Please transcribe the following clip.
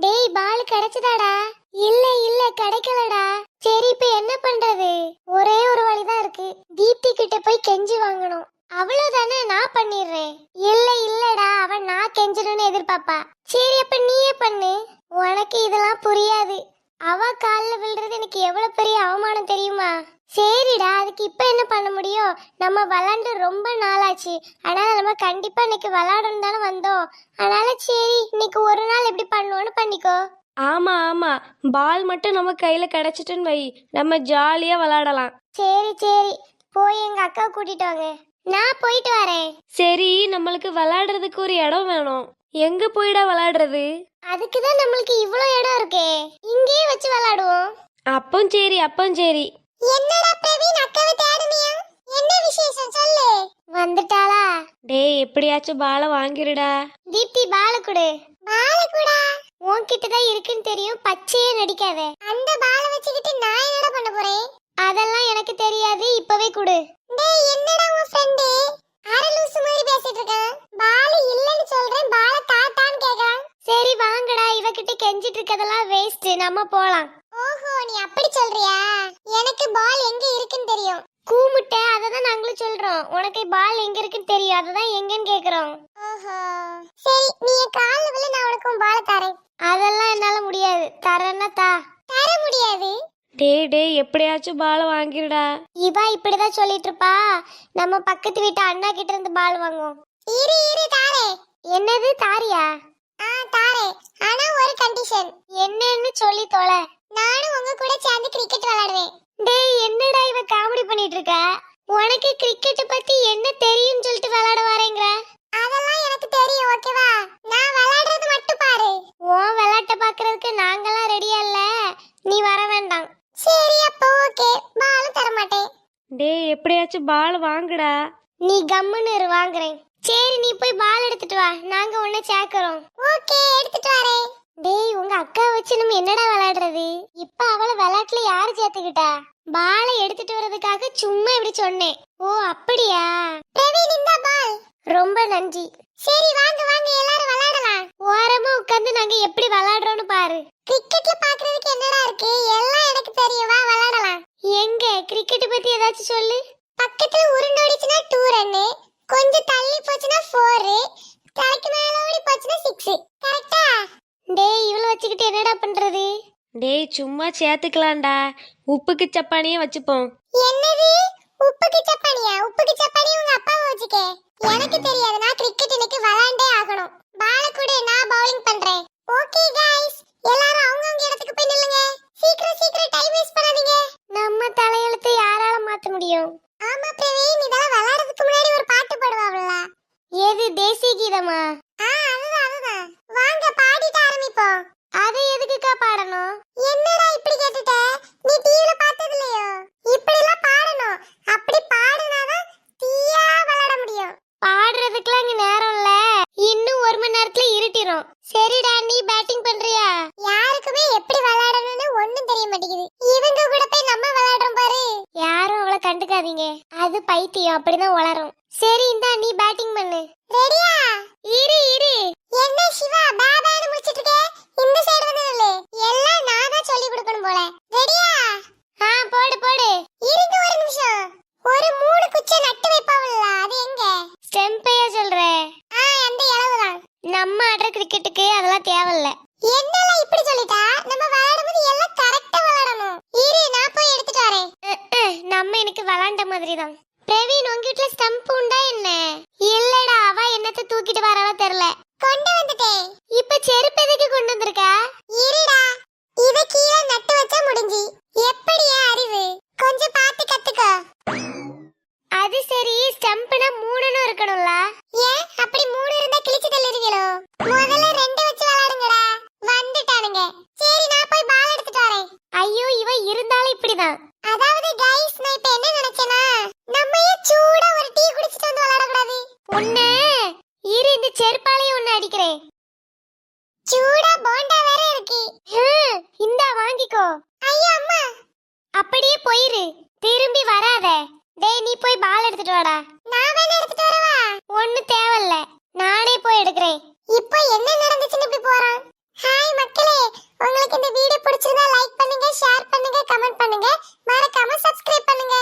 டேய் பால் கிடைச்சதாடா? இல்ல இல்ல கிடைக்கலடா. சரி இப்ப என்ன பண்றது? ஒரே ஒரு வழிதான் இருக்கு. தீப்தி கிட்ட போய் கெஞ்சி வாங்கணும். அவ்வளவுதானே, நான் பண்ணிடுறேன். இல்ல இல்லடா, அவன் நான் கெஞ்சணும்னு எதிர்பார்ப்பா. சரி அப்ப நீயே பண்ணு. உனக்கு இதெல்லாம் புரியாது. அவ கால்ல விழுறது எனக்கு எவ்வளவு பெரிய அவமானம் தெரியுமா? சரிடா, அதுக்கு இப்ப என்ன பண்ண முடியும்? நம்ம விளாண்டு ரொம்ப நாளாச்சு. அதனால நம்ம கண்டிப்பா இன்னைக்கு விளாடணும் தானே வந்தோம். அதனால சரி இன்னைக்கு ஒரு நாள் எப்படி பண்ணுவோன்னு பண்ணிக்கோ. ஆமா ஆமா, பால் மட்டும் நம்ம கையில கிடைச்சிட்டுன்னு வை, நம்ம ஜாலியா விளையாடலாம். சரி சரி, போய் எங்க அக்கா கூட்டிட்டு வாங்க. நான் போயிட்டு வரேன். சரி, நம்மளுக்கு விளையாடுறதுக்கு ஒரு இடம் வேணும். எங்க போயிடா விளையாடுறது? அதுக்குதான் நம்மளுக்கு இவ்ளோ இடம் இருக்கே, இங்கேயே வச்சு விளையாடுவோம். அப்பம் சரி. என்னடா பிரவீன், அக்காவை தேடுனியா? என்ன விசேஷம் சொல்லு. வந்துட்டாளா? டேய் எப்படியாச்சும் பாலை வாங்கிருடா. தீப்தி பால குடு. பால குடா? உன்கிட்ட தான் இருக்குன்னு தெரியும், பச்சையே நடிக்காத. அந்த பால வச்சுக்கிட்டு நான் என்னடா பண்ண போறேன்? அதெல்லாம் எனக்கு தெரியாது, இப்பவே குடு. டேய் என்னடா உன் ஃப்ரெண்ட் அரலூசு மாதிரி பேசிட்டு இருக்கான்? பால் இல்லன்னு சொல்றேன், பால தாத்தான்னு கேக்குறான். சரி வாங்கடா, இவகிட்ட கெஞ்சிட்டு இருக்கதெல்லாம் வேஸ்ட், நம்ம போலாம். ஓஹோ, நீ அப்படி சொல்றியா? எனக்கு பால் எங்க இருக்குன்னு தெரியும். கூமுட்ட, அததான் நாங்களும் சொல்றோம். உனக்கு பால் எங்க இருக்குன்னு தெரியும், அததான் எங்கன்னு கேக்குறோம். ஓஹோ சரி, நீ கால்ல விழ, நான் உனக்கு பால தரேன். அதெல்லாம் என்னால முடியாது. தரேன்னா தர முடியாது. டேய் எப்படியாச்சும் பாலை வாங்கிருடா. இவா இப்படிதான் சொல்லிட்டு இருப்பா. நம்ம பக்கத்து வீட்டு அண்ணா கிட்ட இருந்து பால் வாங்குவோம். இரு தாரே. என்னது தாரியா? தாரே, ஆனா ஒரு கண்டிஷன். என்னன்னு சொல்லி தொலை. நானும் உங்க கூட சேர்ந்து கிரிக்கெட் விளையாடுவேன். டேய் என்னடா இவ காமெடி பண்ணிட்டு இருக்க? உனக்கு கிரிக்கெட் பத்தி என்ன தெரியும்னு சொல்லிட்டு விளையாட வரேங்கற? அதெல்லாம் எனக்கு தெரியும், ஓகேவா? நான் விளையாடுறது மட்டும் பாரு. உன் விளையாட்ட பாக்குறதுக்கு நாங்கலாம் ரெடியா இல்ல, நீ வர வேண்டாம். சரி அப்ப ஓகே, பால் தர மாட்டேன். டேய் எப்படியாச்சும் பால் வாங்குடா. நீ கம்முன்னு இரு, வாங்குறேன். சரி நீ போய் பால் எடுத்துட்டு வா, நாங்க உன்னை சேர்க்கறோம். ஓகே, எடுத்துட்டு வரேன். டேய் உங்க அக்கா வச்சு நம்ம என்னடா விளையாடுறது? இப்ப அவளை விளையாட்டுல யாரு சேர்த்துக்கிட்டா? பாலை எடுத்துட்டு வரதுக்காக சும்மா இப்படி சொன்னேன். ஓ அப்படியா? பிரவீன் இந்த பால். ரொம்ப நன்றி. சரி வாங்க வாங்க, எல்லாரும் விளையாடலாம். ஓரமா உட்கார்ந்து நாங்க எப்படி விளையாடுறோம்னு பாரு. கிரிக்கெட்ல பாக்குறதுக்கு என்னடா இருக்கு? எல்லாம் எனக்கு தெரியும், வா விளையாடலாம். எங்க கிரிக்கெட் பத்தி ஏதாச்சும் சொல்லு. பக்கத்துல உருண்டு ஓடிச்சுனா 2 ரன், கொஞ்சம் தள்ளி போச்சுனா 4, தலைக்கு மேல ஓடி போச்சுனா 6. கரெக்ட்டா? டேய் இவள வச்சுக்கிட்டு என்னடா பண்றது? டேய் சும்மா சேர்த்துக்கலாம்டா, உப்புக்கு சப்பானியே வச்சுப்போம். என்னது உப்புக்கு சப்பானியா? உப்புக்கு சப்பானி உங்க அப்பாவை வச்சுக்கே. எனக்கு தெரியாது, நான் கிரிக்கெட் இன்னைக்கு விளையாண்டே ஆகணும். பால கூட நான் பவுலிங் பண்றேன். ஓகே गाइस, எல்லாரும் அவங்கவங்க இடத்துக்கு போய் நில்லுங்க. சீக்கிரம் டைம் வேஸ்ட் பண்ணாதீங்க. நம்ம தலையெழுத்தை யாரால மாத்த முடியும்? ஆமா பிரவீன், இதெல்லாம் விளையாடுறதுக்கு முன்னாடி ஒரு பாட்டு பாடுவாங்கல்ல. ஏது தேசிய கீதமா? அதுதான். வாங்க பாடிட்டு ஆரம்பிப்போம். அதை எதுக்குக்கா பாடணும்? என்னடா இப்படி கேட்டுட்ட? நீ டிவில பார்த்தது இல்லையோ? இப்படி எல்லாம் பாடணும். அப்படி பாடுனாதான் தீயா விளையாட முடியும். பாடுறதுக்குலாம் இங்க நேரம் இல்ல, இன்னும் 1 மணி நேரத்துல இருட்டிரும். சரிடா, நீ பேட்டிங் பண்றியா? யாருக்குமே எப்படி விளையாடணும்னு ஒண்ணும் தெரிய மாட்டேங்குது. இவங்க கூட போய் நம்ம விளையாடுறோம் பாரு. யாரும் அவளை கண்டுக்காதீங்க, அது பைத்தியம், அப்படிதான் வளரும். சரி இந்தா நீ பேட்டிங் பண்ணு. ரெடியா? இரு. என்ன சிவா பேபான்னு முடிச்சிட்டு இருக்க? இந்த சைடு வந்து நில்லு. எல்லாம் நான் தான் சொல்லி கொடுக்கணும் போல. ரெடியா? போடு. இருங்க ஒரு நிமிஷம். ஒரு 3 குச்சை நட்டு வைப்பாவல்ல, அது எங்க? ஸ்டெம்பையா சொல்ற? அந்த இளவுதான். நம்ம ஆடுற கிரிக்கெட்டுக்கு அதெல்லாம் தேவையில்ல. என்னெல்லாம் இப்படி சொல்லிட்டா? நம்ம விளையாடும்போது எல்லாம் கரெக்ட்டா விளையாடணும். இரு நான் போய் எடுத்துட்டு வரேன். நம்ம எனக்கு விளையாண்ட மாதிரி தான். பிரவீன் உங்க வீட்ல ஸ்டம்ப் உண்டா என்ன? இல்லடா, அவ என்னத்த தூக்கிட்டு வரவா தெரியல. கொண்டு வந்துட்டேன். இப்ப செருப்பு எதுக்கு கொண்டு வந்திருக்கா? இருடா, இத கீழ நட்டு வச்சா முடிஞ்சி. எப்படியா அறிவு? கொஞ்சம் பார்த்து கத்துக்க. அது சரி, ஸ்டம்ப்னா 3ன்னு இருக்கணும்ல? ஏன் அப்படி 3 இருந்தா கிழிச்சு தள்ளிடுவீங்களோ? முதல்ல 2 வச்சு விளையாடுங்கடா. வந்துட்டானுங்க. சரி நான் போய் பால் எடுத்துட்டு வரேன். ஐயோ இவ இருந்தாலும் இப்படிதான். அதாவது गाइस, நான் இப்ப என்ன நினைச்சேனா, நம்ம ஏன் சூடா ஒரு டீ குடிச்சிட்டு வந்து விளையாட கூடாது? உன்னை இரு, இந்த செருப்பாலையும் உன்னை அடிக்கிறேன். சூடா போண்டா வேற இருக்கு. இந்தா வாங்கிக்கோ. ஐயோ அம்மா. அப்படியே போயிரு, திரும்பி வராத. டேய் நீ போய் பால் எடுத்துட்டு வாடா. நான் வேணா எடுத்துட்டு வரவா? ஒண்ணு தேவையில்ல, நானே போய் எடுக்கிறேன். இப்போ என்ன நடந்துச்சுன்னு இப்படி போறான்? ஹாய் மக்களே, ஷேர் பண்ணுங்க, கமெண்ட் பண்ணுங்க, மறக்காம சப்ஸ்கிரைப் பண்ணுங்க.